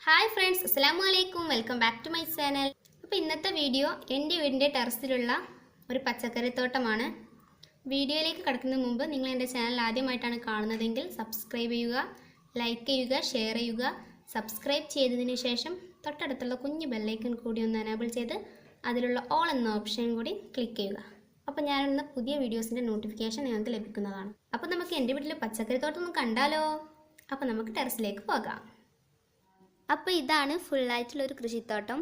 Hi friends, അസ്സലാമു അലൈക്കും. Welcome back to my channel. അപ്പോൾ ഇന്നത്തെ വീഡിയോ എൻ്റെ വീടിൻ്റെ ടെറസിലുള്ള ഒരു പച്ചക്കറിത്തോട്ടമാണ്. വീഡിയോയിലേക്ക് കടക്കുന്നതിന് മുമ്പ് നിങ്ങൾ എൻ്റെ ചാനൽ ആദ്യമായിട്ടാണ് കാണുന്നതെങ്കിൽ സബ്സ്ക്രൈബ് ചെയ്യുക, ലൈക്ക് ചെയ്യുക, ഷെയർ ചെയ്യുക. സബ്സ്ക്രൈബ് ചെയ്തതിന് ശേഷം തൊട്ടടുത്തുള്ള കുഞ്ഞു ബെല്ലൈക്കൺ കൂടി ഒന്ന് എനേബിൾ ചെയ്ത് അതിലുള്ള ഓൾ എന്ന ഓപ്ഷൻ കൂടി ക്ലിക്ക് ചെയ്യുക. അപ്പോൾ ഞാനിടുന്ന പുതിയ വീഡിയോസിൻ്റെ നോട്ടിഫിക്കേഷൻ നിങ്ങൾക്ക് ലഭിക്കുന്നതാണ്. അപ്പോൾ നമുക്ക് എൻ്റെ വീട്ടിൽ പച്ചക്കറിത്തോട്ടം ഒന്ന് കണ്ടാലോ? അപ്പോൾ നമുക്ക് ടെറസിലേക്ക് പോകാം. അപ്പോൾ ഇതാണ് ഫുള്ളായിട്ടുള്ളൊരു കൃഷിത്തോട്ടം.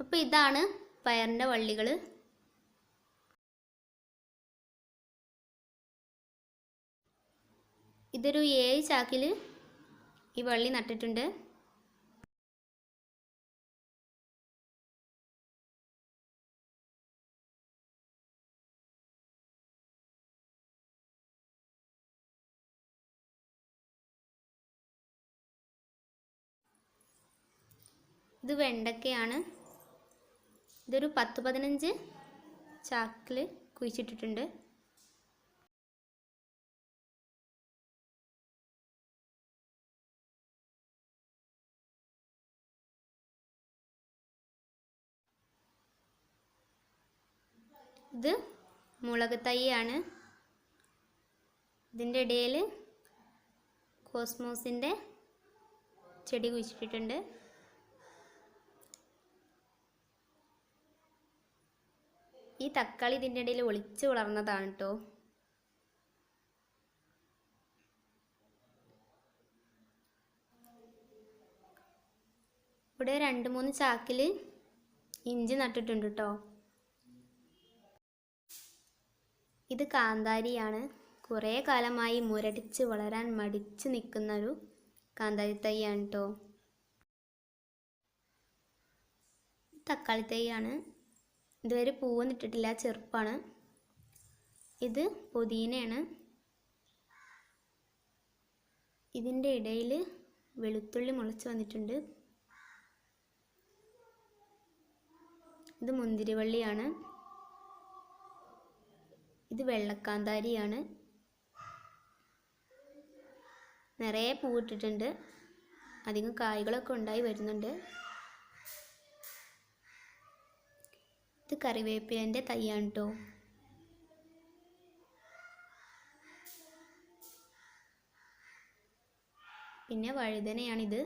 അപ്പോൾ ഇതാണ് പയറിൻ്റെ വള്ളികൾ. ഇതൊരു 7 ചാക്കിൽ ഈ വള്ളി നട്ടിട്ടുണ്ട്. ഇത് വെണ്ടക്കയാണ്. ഇതൊരു 10-15 ചാക്കിൽ കുഴിച്ചിട്ടിട്ടുണ്ട്. ഇത് മുളക് തൈയാണ്. ഇതിൻ്റെ ഇടയിൽ കോസ്മോസിൻ്റെ ചെടി കുഴിച്ചിട്ടിട്ടുണ്ട്. ഈ തക്കാളി ഇതിൻ്റെ ഇടയിൽ ഒളിച്ച് വളർന്നതാണ് കേട്ടോ. ഇവിടെ 2-3 ചാക്കിൽ ഇഞ്ചി നട്ടിട്ടുണ്ട് കേട്ടോ. ഇത് കാന്താരിയാണ്. കുറേ കാലമായി മുരടിച്ച് വളരാൻ മടിച്ച് നിൽക്കുന്നൊരു കാന്താരി തൈയാണ് കേട്ടോ. തക്കാളി തൈയാണ്. ഇതുവരെ പൂവൊന്നും ഇട്ടിട്ടില്ല, ചെറുപ്പാണ്. ഇത് പുതിനയാണ്. ഇതിൻ്റെ ഇടയിൽ വെളുത്തുള്ളി മുളച്ച് വന്നിട്ടുണ്ട്. ഇത് മുന്തിരിവള്ളിയാണ്. ഇത് വെള്ളക്കാന്താരിയാണ്. നിറയെ പൂവിട്ടിട്ടുണ്ട്. അധികം കായ്കളൊക്കെ ഉണ്ടായി വരുന്നുണ്ട്. ഇത് കറിവേപ്പിലേൻ്റെ തൈയാണ് കേട്ടോ. പിന്നെ വഴുതനയാണിത്.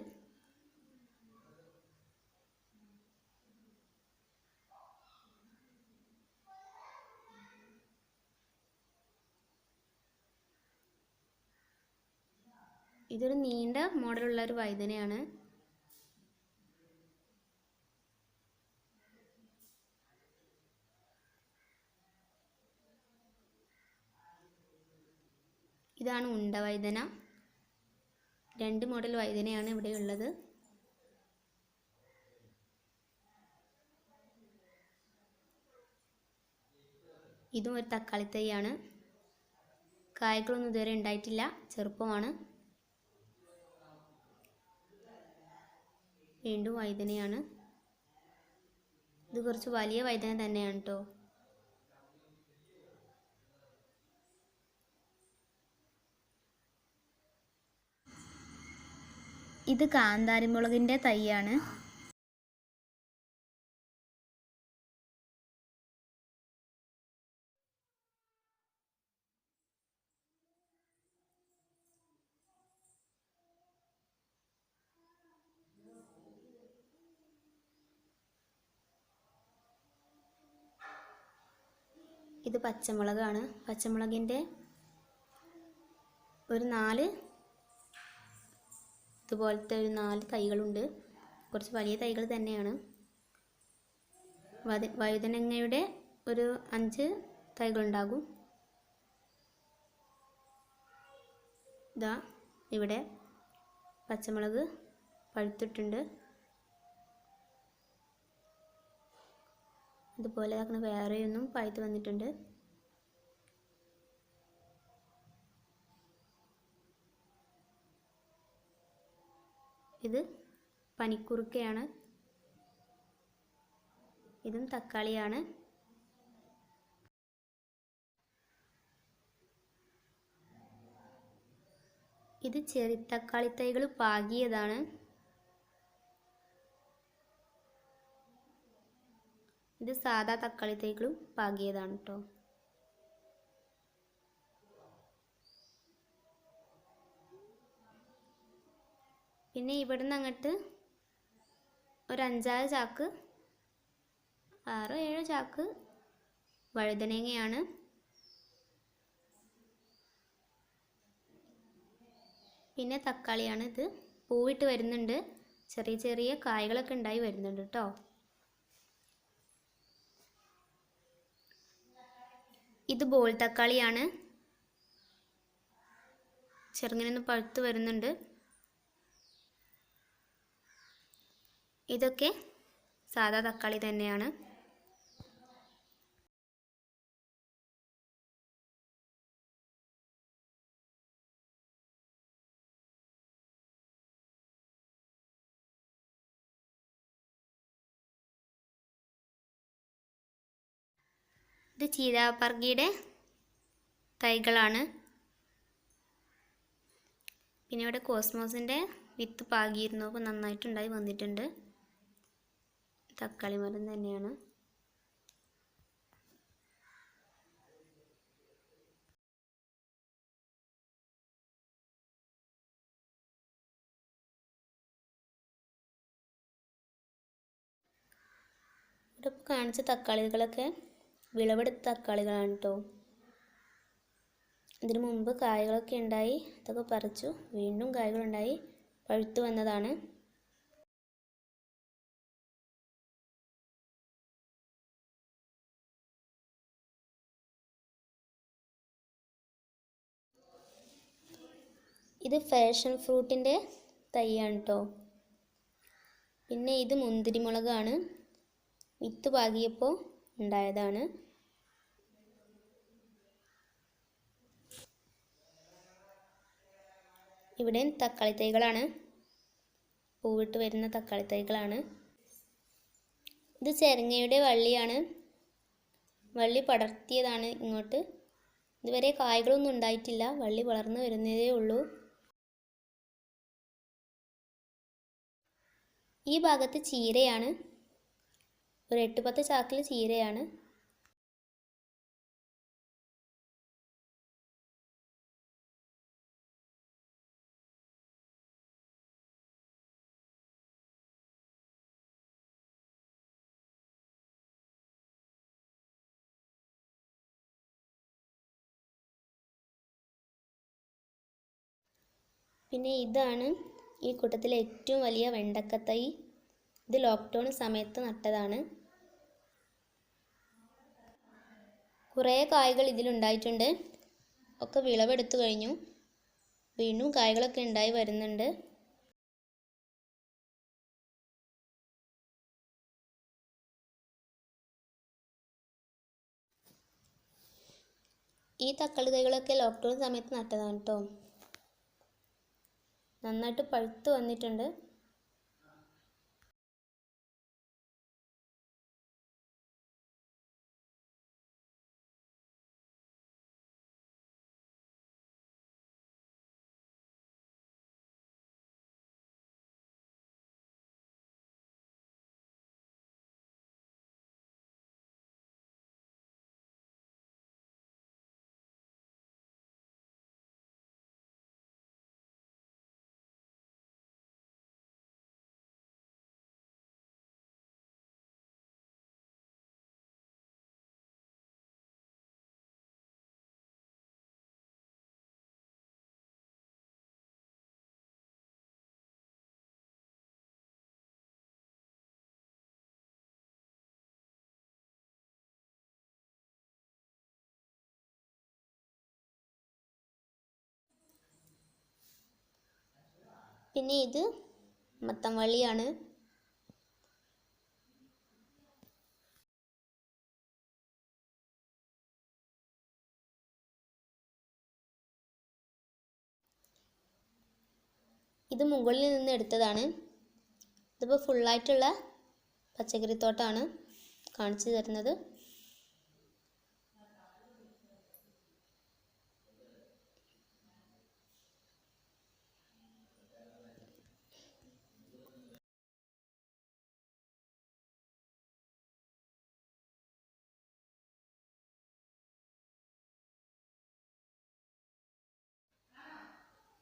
ഇതൊരു നീണ്ട മോഡലുള്ള ഒരു വഴുതനയാണ്. ഇതാണ് ഉണ്ട വഴുതന. 2 മോഡൽ വഴുതനയാണ് ഇവിടെ ഉള്ളത്. ഇതും ഒരു തക്കാളി തൈയാണ്. കായ്കളൊന്നും ഇതുവരെ ഉണ്ടായിട്ടില്ല, ചെറുപ്പമാണ്. വീണ്ടും വഴുതനയാണ്. ഇത് കുറച്ച് വലിയ വഴുതന തന്നെയാണ് കേട്ടോ. ഇത് കാന്താരിമുളകിൻ്റെ തൈയാണ്. ഇത് പച്ചമുളകാണ്. പച്ചമുളകിൻ്റെ ഒരു 4 ഇതുപോലത്തെ ഒരു 4 തൈകളുണ്ട്. കുറച്ച് വലിയ തൈകൾ തന്നെയാണ്. വഴുതനങ്ങയുടെ ഒരു 5 തൈകളുണ്ടാകും. ഇതാ ഇവിടെ പച്ചമുളക് പഴുത്തിട്ടുണ്ട്. ഇതുപോലെ അങ്ങനെ വേറെയൊന്നും പഴുത്ത് വന്നിട്ടുണ്ട്. ഇത് പനിക്കുറുക്കയാണ്. ഇതും തക്കാളിയാണ്. ഇത് ചെറി തക്കാളി തൈകൾ പാകിയതാണ്. ഇത് സാധാ തക്കാളി തൈകളും പാകിയതാണ് കേട്ടോ. പിന്നെ ഇവിടുന്ന് അങ്ങോട്ട് ഒരു 5-6 ചാക്ക് 6-7 ചാക്ക് വഴുതനങ്ങയാണ്. പിന്നെ തക്കാളിയാണ്. ഇത് പൂവിട്ട് വരുന്നുണ്ട്. ചെറിയ ചെറിയ കായ്കളൊക്കെ ഉണ്ടായി വരുന്നുണ്ട് കേട്ടോ. ഇത് ബോൾ തക്കാളിയാണ്. ചെറുങ്ങനെ ഒന്ന് പഴുത്ത് വരുന്നുണ്ട്. ഇതൊക്കെ സാധാ തക്കാളി തന്നെയാണ്. ഇത് ചീരാപ്പറങ്കിയുടെ തൈകളാണ്. പിന്നെ ഇവിടെ കോസ്മോസിൻ്റെ വിത്ത് പാകിയിരുന്നു. അപ്പോൾ നന്നായിട്ടുണ്ടായി വന്നിട്ടുണ്ട്. തക്കാളി മരം തന്നെയാണ്. ഇവിടെ കാണിച്ച തക്കാളികളൊക്കെ വിളവെടുത്ത തക്കാളികളാണ് കേട്ടോ. ഇതിനു മുമ്പ് കായകളൊക്കെ ഉണ്ടായി, അതൊക്കെ പറിച്ചു. വീണ്ടും കായകളുണ്ടായി പഴുത്തു വന്നതാണ്. ഇത് ഫാഷൻ ഫ്രൂട്ടിൻ്റെ തൈയാണ് കേട്ടോ. പിന്നെ ഇത് മുന്തിരിമുളകാണ്. വിത്ത് പാകിയപ്പോൾ ഉണ്ടായതാണ്. ഇവിടെ തക്കാളി തൈകളാണ്. പൂവിട്ട് വരുന്ന തക്കാളി തൈകളാണ്. ഇത് ചെരങ്ങയുടെ വള്ളിയാണ്. വള്ളി പടർത്തിയതാണ് ഇങ്ങോട്ട്. ഇതുവരെ കായ്കളൊന്നും ഉണ്ടായിട്ടില്ല. വള്ളി വളർന്നു വരുന്നതേ ഉള്ളൂ. ഈ ഭാഗത്ത് ചീരയാണ്. ഒരു 8-10 ചാക്കിൽ ചീരയാണ്. പിന്നെ ഇതാണ് ഈ കൂട്ടത്തിലെ ഏറ്റവും വലിയ വെണ്ടക്കത്തൈ. ഇത് ലോക്ക്ഡൗൺ സമയത്ത് നട്ടതാണ്. കുറേ കായ്കൾ ഇതിലുണ്ടായിട്ടുണ്ട്. ഒക്കെ വിളവെടുത്തു കഴിഞ്ഞു. വീണ്ടും കായ്കളൊക്കെ ഉണ്ടായി വരുന്നുണ്ട്. ഈ തക്കാളി തൈകളൊക്കെ ലോക്ക്ഡൗൺ സമയത്ത് നട്ടതാണ് കേട്ടോ. നന്നായിട്ട് പഴുത്ത് വന്നിട്ടുണ്ട്. പിന്നെ ഇത് മത്തം വള്ളിയാണ്. ഇത് മുകളിൽ നിന്ന് എടുത്തതാണ്. ഇതിപ്പോൾ ഫുള്ളായിട്ടുള്ള പച്ചക്കറിത്തോട്ടമാണ് കാണിച്ചു തരുന്നത്.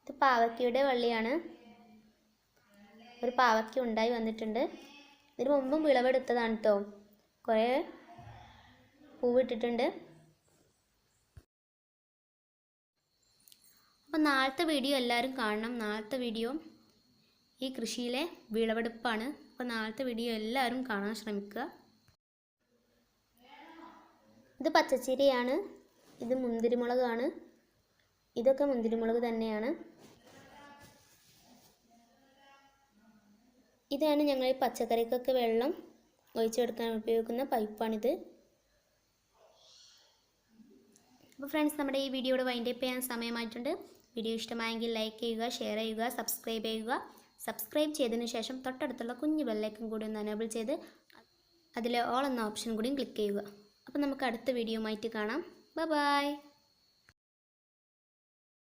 ഇത് പാവയ്ക്കയുടെ വള്ളിയാണ്. ഒരു പാവയ്ക്ക ഉണ്ടായി വന്നിട്ടുണ്ട്. ഇതിന് മുമ്പും വിളവെടുത്തതാണ് കേട്ടോ. കുറേ പൂവിട്ടിട്ടുണ്ട്. അപ്പോൾ നാളത്തെ വീഡിയോ എല്ലാവരും കാണണം. നാളത്തെ വീഡിയോ ഈ കൃഷിയിലെ വിളവെടുപ്പാണ്. അപ്പോൾ നാളത്തെ വീഡിയോ എല്ലാവരും കാണാൻ ശ്രമിക്കുക. ഇത് പച്ചച്ചീരയാണ്. ഇത് മുന്തിരിമുളകാണ്. ഇതൊക്കെ മുന്തിരിമുളക് തന്നെയാണ്. ഇതാണ് ഞങ്ങൾ ഈ പച്ചക്കറിക്കൊക്കെ വെള്ളം ഒഴിച്ചെടുക്കാൻ ഉപയോഗിക്കുന്ന പൈപ്പാണിത്. അപ്പോൾ ഫ്രണ്ട്സ്, നമ്മുടെ ഈ വീഡിയോയുടെ വൈൻഡപ്പ് ചെയ്യാൻ സമയമായിട്ടുണ്ട്. വീഡിയോ ഇഷ്ടമായെങ്കിൽ ലൈക്ക് ചെയ്യുക, ഷെയർ ചെയ്യുക, സബ്സ്ക്രൈബ് ചെയ്യുക. സബ്സ്ക്രൈബ് ചെയ്തതിന് ശേഷം തൊട്ടടുത്തുള്ള കുഞ്ഞു ബെല്ലൈക്കൺ കൂടി ഒന്ന് എനേബിൾ ചെയ്ത് അതിൽ ഓൾ എന്ന ഓപ്ഷൻ കൂടിയും ക്ലിക്ക് ചെയ്യുക. അപ്പോൾ നമുക്ക് അടുത്ത വീഡിയോ ആയിട്ട് കാണാം. Bye bye.